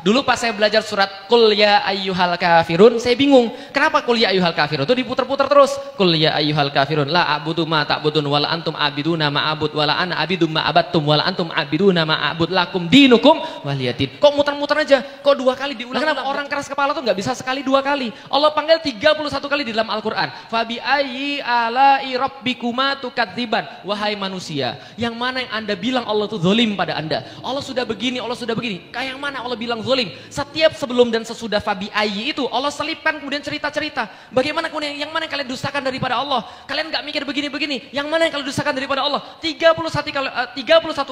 Dulu pas saya belajar surat Qul ya ayyuhal kafirun, saya bingung. Kenapa Qul ya ayyuhal kafirun itu diputar-putar terus? Qul ya ayyuhal kafirun la a'budu ma ta'budun wala antum a'biduna ma a'bud wala ana a'bidu ma abattum wala antum a'biduna ma a'bud lakum dinukum waliyadin. Kok muter-muter aja? Kok dua kali diulang? Kenapa orang keras kepala tuh nggak bisa sekali dua kali? Allah panggil 31 kali di dalam Al-Qur'an. Fabi ayyi ala'i rabbikuma tukadziban. Wahai manusia, yang mana yang Anda bilang Allah tuh zalim pada Anda? Allah sudah begini, Allah sudah begini. Kayak yang mana Allah bilang zalim? Setiap sebelum dan sesudah fabi ayyi itu Allah selipkan kemudian cerita-cerita. Bagaimana kemudian yang mana yang kalian dustakan daripada Allah? Kalian nggak mikir begini-begini. Yang mana yang kalian dustakan daripada Allah? 31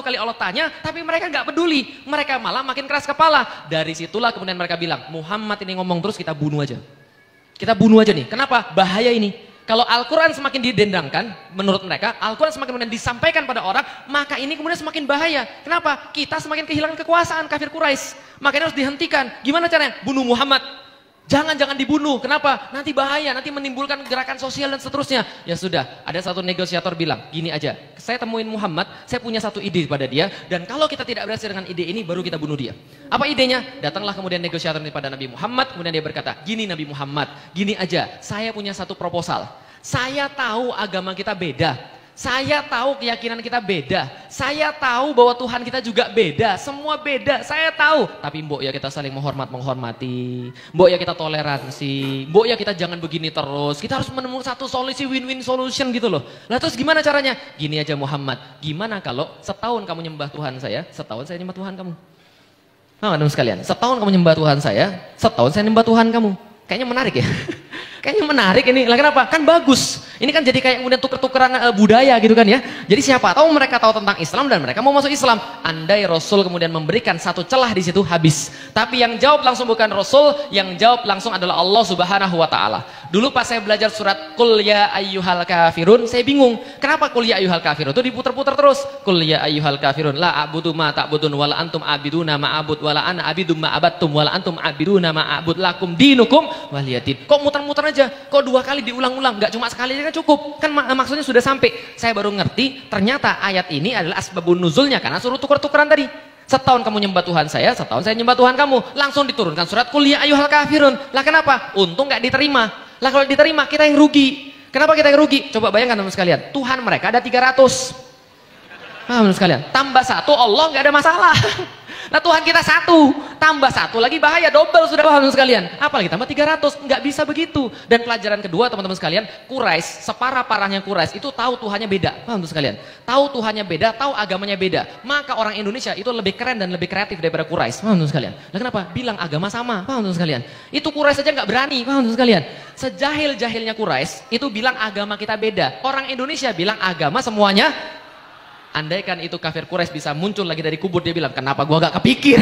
kali Allah tanya, tapi mereka nggak peduli. Mereka malah makin keras kepala. Dari situlah kemudian mereka bilang, Muhammad ini ngomong terus, kita bunuh aja. Kita bunuh aja nih. Kenapa? Bahaya ini. Kalau Al-Quran semakin didendangkan, menurut mereka, Al-Quran semakin kemudian disampaikan pada orang, maka ini kemudian semakin bahaya. Kenapa? Kita semakin kehilangan kekuasaan kafir Quraisy. Makanya harus dihentikan. Gimana caranya? Bunuh Muhammad. Jangan dibunuh. Kenapa? Nanti bahaya, nanti menimbulkan gerakan sosial dan seterusnya. Ya sudah, ada satu negosiator bilang, gini aja, saya temuin Muhammad, saya punya satu ide pada dia, dan kalau kita tidak berhasil dengan ide ini, baru kita bunuh dia. Apa idenya? Datanglah kemudian negosiator kepada Nabi Muhammad, kemudian dia berkata, gini Nabi Muhammad, gini aja, saya punya satu proposal. Saya tahu agama kita beda. Saya tahu keyakinan kita beda. Saya tahu bahwa Tuhan kita juga beda. Semua beda, saya tahu. Tapi mbok ya kita saling menghormati. Mbok ya kita toleransi. Mbok ya kita jangan begini terus. Kita harus menemukan satu solusi win-win solution gitu loh. Lah terus gimana caranya? Gini aja Muhammad. Gimana kalau setahun kamu nyembah Tuhan saya, setahun saya nyembah Tuhan kamu. Nah, teman sekalian, setahun kamu nyembah Tuhan saya, setahun saya nyembah Tuhan kamu. Kayaknya menarik ya. Kayaknya menarik ini. Lah kenapa? Kan bagus. Ini kan jadi kayak kemudian tuker-tukeran budaya gitu kan ya. Jadi siapa tahu mereka tahu tentang Islam dan mereka mau masuk Islam. Andai Rasul kemudian memberikan satu celah di situ, habis. Tapi yang jawab langsung bukan Rasul, yang jawab langsung adalah Allah Subhanahu wa taala. Dulu pas saya belajar surat Qul ya ayyuhal kafirun, saya bingung. Kenapa Qul ya ayyuhal kafirun itu diputar-putar terus? Qul ya ayyuhal kafirun la a'budu ma ta'budun wala antum a'biduna ma a'bud wala ana a'bidu ma abattum wala antum a'biduna ma a'bud lakum dinukum waliyadin. Kok muter-muter aja? Kok dua kali diulang-ulang? Nggak cuma sekali aja kan cukup. Kan maksudnya sudah sampai. Saya baru ngerti ternyata ayat ini adalah asbabun nuzulnya karena suruh tuker-tukeran tadi. Setahun kamu nyembah Tuhan saya, setahun saya nyembah Tuhan kamu. Langsung diturunkan surat Qul ya ayyuhal kafirun. Lah kenapa? Untung nggak diterima. Lah kalau diterima kita yang rugi. Kenapa kita yang rugi? Coba bayangkan teman sekalian. Tuhan mereka ada 300. Teman sekalian. Tambah satu Allah nggak ada masalah. Nah Tuhan kita satu, tambah satu lagi bahaya, double sudah paham sekalian. Apalagi tambah 300, nggak bisa begitu. Dan pelajaran kedua teman-teman sekalian, Quraisy, separah-parahnya Quraisy itu tahu Tuhannya beda, paham sekalian. Tahu Tuhannya beda, tahu agamanya beda. Maka orang Indonesia itu lebih keren dan lebih kreatif daripada Quraisy, paham sekalian. Nah kenapa? Bilang agama sama, paham sekalian. Itu Quraisy saja nggak berani, paham sekalian. Sejahil-jahilnya Quraisy itu bilang agama kita beda. Orang Indonesia bilang agama semuanya. Andaikan itu kafir Quraisy bisa muncul lagi dari kubur, dia bilang, kenapa gua gak kepikir?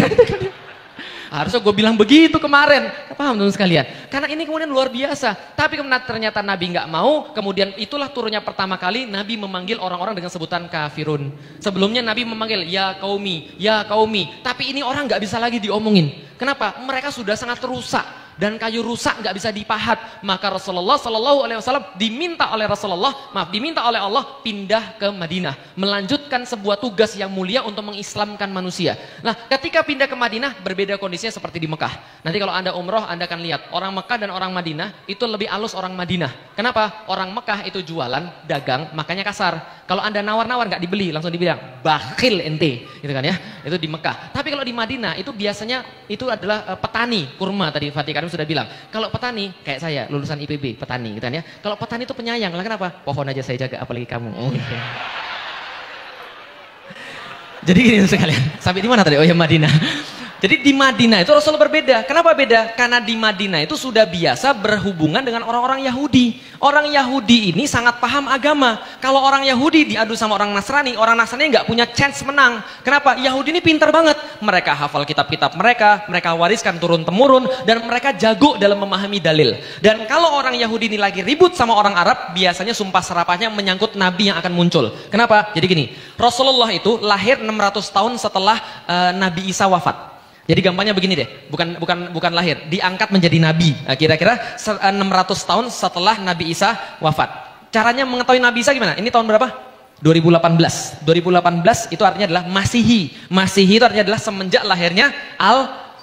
Harusnya gue bilang begitu kemarin. Paham teman sekalian? Karena ini kemudian luar biasa. Tapi kemudian ternyata Nabi nggak mau. Kemudian itulah turunnya pertama kali Nabi memanggil orang-orang dengan sebutan kafirun. Sebelumnya Nabi memanggil ya kaumi, ya kaumi. Tapi ini orang nggak bisa lagi diomongin. Kenapa? Mereka sudah sangat rusak. Dan kayu rusak nggak bisa dipahat. Maka Rasulullah Shallallahu Alaihi Wasallam diminta oleh Allah pindah ke Madinah, melanjutkan sebuah tugas yang mulia untuk mengislamkan manusia. Nah, ketika pindah ke Madinah berbeda kondisinya seperti di Mekah. Nanti kalau Anda umroh Anda akan lihat orang Mekah dan orang Madinah itu lebih halus orang Madinah. Kenapa? Orang Mekah itu jualan, dagang, makanya kasar. Kalau Anda nawar-nawar nggak dibeli, langsung dibilang bakhil ente, gitu kan ya? Itu di Mekah. Tapi kalau di Madinah itu biasanya itu adalah petani kurma tadi Fatih Karim sudah bilang. Kalau petani kayak saya lulusan IPB petani, gitu kan ya? Kalau petani itu penyayang, lah kenapa? Pohon aja saya jaga, apalagi kamu. Oh, gitu. Jadi gini sekalian. Sampai di mana tadi? Oh ya Madinah. Jadi di Madinah itu Rasul berbeda. Kenapa beda? Karena di Madinah itu sudah biasa berhubungan dengan orang-orang Yahudi. Orang Yahudi ini sangat paham agama. Kalau orang Yahudi diadu sama orang Nasrani nggak punya chance menang. Kenapa? Yahudi ini pintar banget. Mereka hafal kitab-kitab mereka wariskan turun-temurun, dan mereka jago dalam memahami dalil. Dan kalau orang Yahudi ini lagi ribut sama orang Arab, biasanya sumpah serapahnya menyangkut Nabi yang akan muncul. Kenapa? Jadi gini, Rasulullah itu lahir 600 tahun setelah Nabi Isa wafat. Jadi gampangnya begini deh, bukan lahir, diangkat menjadi nabi. Nah, kira-kira 600 tahun setelah Nabi Isa wafat. Caranya mengetahui Nabi Isa gimana? Ini tahun berapa? 2018. 2018 itu artinya adalah Masihi. Masihi itu artinya adalah semenjak lahirnya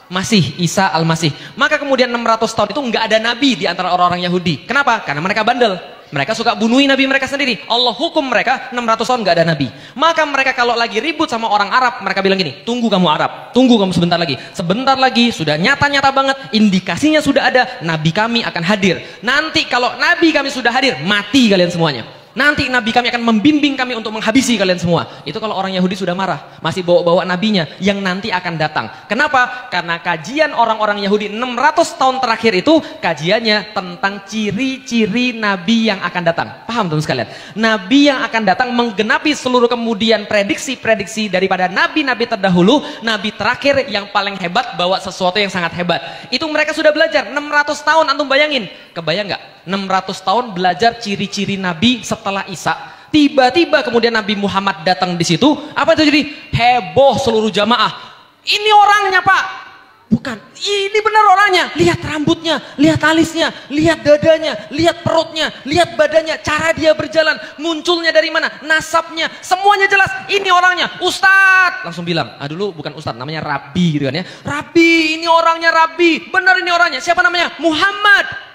Masih, Isa Al-Masih. Maka kemudian 600 tahun itu nggak ada nabi di antara orang-orang Yahudi. Kenapa? Karena mereka bandel. Mereka suka bunuhi nabi mereka sendiri. Allah hukum mereka 600 tahun nggak ada nabi. Maka mereka kalau lagi ribut sama orang Arab, mereka bilang gini, tunggu kamu Arab, tunggu kamu sebentar lagi. Sebentar lagi, sudah nyata-nyata banget, indikasinya sudah ada, nabi kami akan hadir. Nanti kalau nabi kami sudah hadir, mati kalian semuanya. Nanti nabi kami akan membimbing kami untuk menghabisi kalian semua. Itu kalau orang Yahudi sudah marah, masih bawa-bawa nabinya yang nanti akan datang. Kenapa? Karena kajian orang-orang Yahudi 600 tahun terakhir itu kajiannya tentang ciri-ciri nabi yang akan datang. Paham teman sekalian? Nabi yang akan datang menggenapi seluruh kemudian prediksi-prediksi daripada nabi-nabi terdahulu, nabi terakhir yang paling hebat bawa sesuatu yang sangat hebat. Itu mereka sudah belajar 600 tahun, antum bayangin. Kebayang nggak? 600 tahun belajar ciri-ciri nabi setelah Isa. Tiba-tiba kemudian Nabi Muhammad datang di situ, apa itu jadi? Heboh seluruh jamaah. Ini orangnya, Pak. Bukan, ini benar orangnya. Lihat rambutnya, lihat alisnya, lihat dadanya, lihat perutnya, lihat badannya, cara dia berjalan, munculnya dari mana, nasabnya, semuanya jelas. Ini orangnya, Ustadz. Langsung bilang, dulu bukan Ustadz, namanya Rabi gitu kan ya. Rabi, ini orangnya Rabi. Benar ini orangnya. Siapa namanya? Muhammad.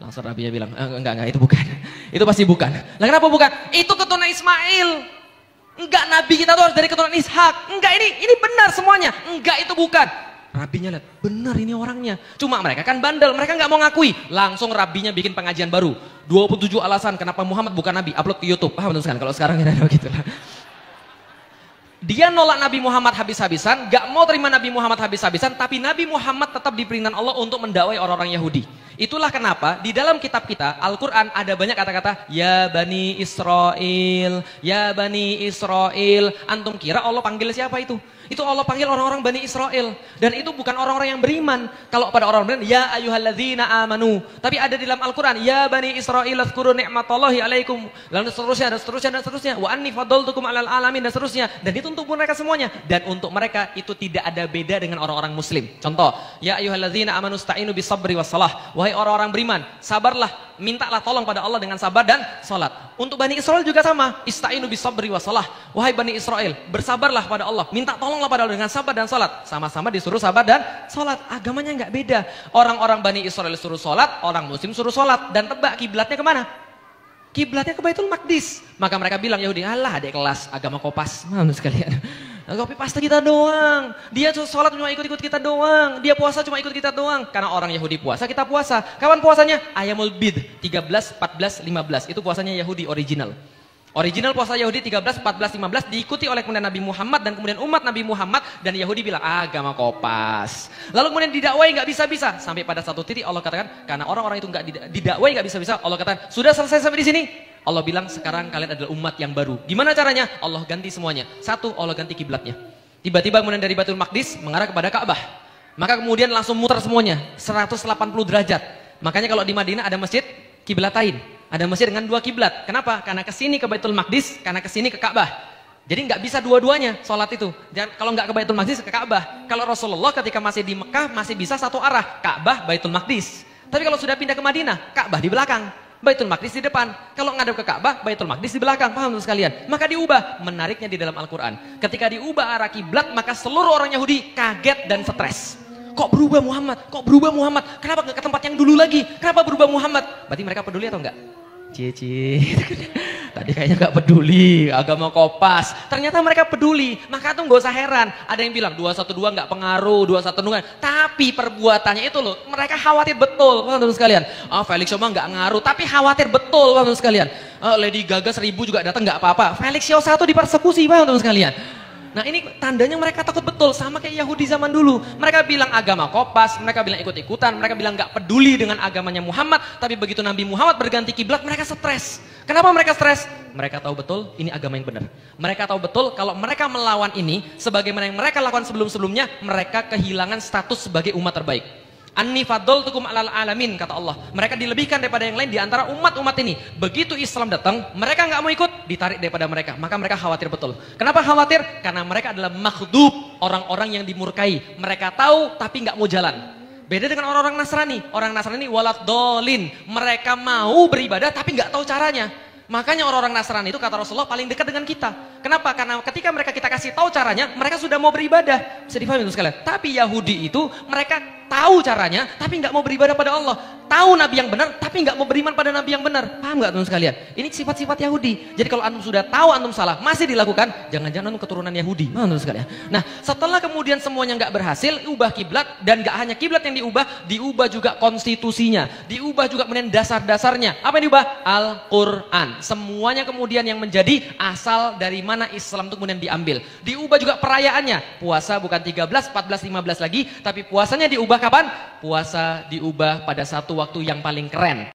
Langsung Rabinya bilang, enggak, itu bukan. Itu pasti bukan. Lah kenapa bukan? Itu keturunan Ismail. Enggak, nabi kita tuh harus dari keturunan Ishak. Enggak, ini benar semuanya. Enggak, itu bukan. Rabinya lihat, benar ini orangnya. Cuma mereka kan bandel, mereka nggak mau ngakui. Langsung Rabinya bikin pengajian baru. 27 alasan kenapa Muhammad bukan nabi. Upload ke YouTube. Paham tuh kan? Kalau sekarang ada begitu lah. Dia nolak Nabi Muhammad habis-habisan, gak mau terima Nabi Muhammad habis-habisan, tapi Nabi Muhammad tetap diberikan Allah untuk mendakwai orang-orang Yahudi. Itulah kenapa di dalam kitab kita, Al-Quran, ada banyak kata-kata, Ya Bani Israel, Ya Bani Israel. Antum kira Allah panggil siapa itu? Itu Allah panggil orang-orang Bani Israel. Dan itu bukan orang-orang yang beriman. Kalau pada orang beriman, Ya ayyuhalladzina amanu. Tapi ada di dalam Al-Quran, Ya Bani Israel, azkuru ni'matallahi alaikum. Lalu seterusnya, dan seterusnya, dan seterusnya. Wa anni fadaltukum alal alamin, dan seterusnya. Dan itu untuk mereka semuanya. Dan untuk mereka itu tidak ada beda dengan orang-orang muslim. Contoh, Ya ayyuhalladzina amanu sta'inu bisabri wassalah. Wahai orang-orang beriman, sabarlah, mintalah tolong pada Allah dengan sabar dan salat. Untuk Bani Israel juga sama. Ista'inu bisabri wassalah. Wahai Bani Israel, bersabarlah pada Allah, minta tolonglah pada Allah dengan sabar dan salat. Sama-sama disuruh sabar dan salat. Agamanya nggak beda. Orang-orang Bani Israel suruh salat, orang muslim suruh salat. Dan tebak kiblatnya kemana? Kiblatnya ke Baitul Maqdis. Maka mereka bilang Yahudi, alah adik kelas, agama kopas. Maaf sekalian. Kopi pasta kita doang. Dia sholat cuma ikut-ikut kita doang. Dia puasa cuma ikut kita doang. Karena orang Yahudi puasa, kita puasa. Kapan puasanya? Ayamul Bid, 13, 14, 15. Itu puasanya Yahudi original. Original puasa Yahudi 13, 14, 15 diikuti oleh kemudian Nabi Muhammad dan kemudian umat Nabi Muhammad, dan Yahudi bilang agama kopas. Lalu kemudian didakwai nggak bisa-bisa, sampai pada satu titik Allah katakan karena orang-orang itu nggak didakwai nggak bisa-bisa, Allah katakan sudah selesai sampai di sini. Allah bilang sekarang kalian adalah umat yang baru. Gimana caranya? Allah ganti semuanya. Satu, Allah ganti kiblatnya. Tiba-tiba kemudian dari Baitul Maqdis mengarah kepada Ka'bah. Maka kemudian langsung muter semuanya 180 derajat. Makanya kalau di Madinah ada masjid kiblatain. Ada masjid dengan dua kiblat. Kenapa? Karena ke sini ke Baitul Maqdis, karena ke sini ke Ka'bah. Jadi nggak bisa dua-duanya sholat itu. Dan kalau nggak ke Baitul Maqdis ke Ka'bah. Kalau Rasulullah ketika masih di Mekah masih bisa satu arah, Ka'bah Baitul Maqdis. Tapi kalau sudah pindah ke Madinah, Ka'bah di belakang, Baitul Maqdis di depan. Kalau ngadep ke Ka'bah, Baitul Maqdis di belakang. Paham tuh sekalian? Maka diubah. Menariknya di dalam Al-Quran, ketika diubah arah kiblat, maka seluruh orang Yahudi kaget dan stres. Kok berubah Muhammad? Kok berubah Muhammad? Kenapa nggak ke tempat yang dulu lagi? Kenapa berubah Muhammad? Berarti mereka peduli atau enggak? Cici. Tadi kayaknya nggak peduli, agama kopas. Ternyata mereka peduli. Maka tuh nggak usah heran. Ada yang bilang 212 nggak pengaruh, 212 nggak. Tapi perbuatannya itu loh, mereka khawatir betul, teman-teman sekalian. Felix Young nggak ngaruh, tapi khawatir betul, teman-teman sekalian. Lady Gaga 1000 juga datang nggak apa-apa. Felix Young 1 dipersekusi, teman-teman sekalian. Nah ini tandanya mereka takut betul, sama kayak Yahudi zaman dulu. Mereka bilang agama kopas, mereka bilang ikut-ikutan, mereka bilang gak peduli dengan agamanya Muhammad. Tapi begitu Nabi Muhammad berganti kiblat, mereka stres. Kenapa mereka stres? Mereka tahu betul ini agama yang benar. Mereka tahu betul kalau mereka melawan ini, sebagaimana yang mereka lakukan sebelum-sebelumnya, mereka kehilangan status sebagai umat terbaik. Anni fadaltukum alal alamin, kata Allah. Mereka dilebihkan daripada yang lain di antara umat-umat ini. Begitu Islam datang, mereka nggak mau ikut, ditarik daripada mereka. Maka mereka khawatir betul. Kenapa khawatir? Karena mereka adalah makhdub, orang-orang yang dimurkai. Mereka tahu tapi nggak mau jalan. Beda dengan orang-orang Nasrani. Orang Nasrani waladolin, mereka mau beribadah tapi nggak tahu caranya. Makanya orang-orang Nasrani itu kata Rasulullah paling dekat dengan kita. Kenapa? Karena ketika kita kasih tahu caranya, mereka sudah mau beribadah. Bisa difahami itu sekalian. Tapi Yahudi itu mereka tahu caranya, tapi nggak mau beribadah pada Allah. Tahu Nabi yang benar, tapi nggak mau beriman pada Nabi yang benar. Paham nggak teman sekalian? Ini sifat-sifat Yahudi. Jadi kalau antum sudah tahu antum salah, masih dilakukan, jangan-jangan antum keturunan Yahudi. Paham teman sekalian? Nah, setelah kemudian semuanya nggak berhasil, ubah kiblat, dan nggak hanya kiblat yang diubah juga konstitusinya, diubah juga kemudian dasar-dasarnya. Apa yang diubah? Al-Quran. Semuanya kemudian yang menjadi asal dari mana Islam itu kemudian diambil. Diubah juga perayaannya. Puasa bukan 13, 14, 15 lagi, tapi puasanya diubah kapan? Puasa diubah pada satu waktu yang paling keren.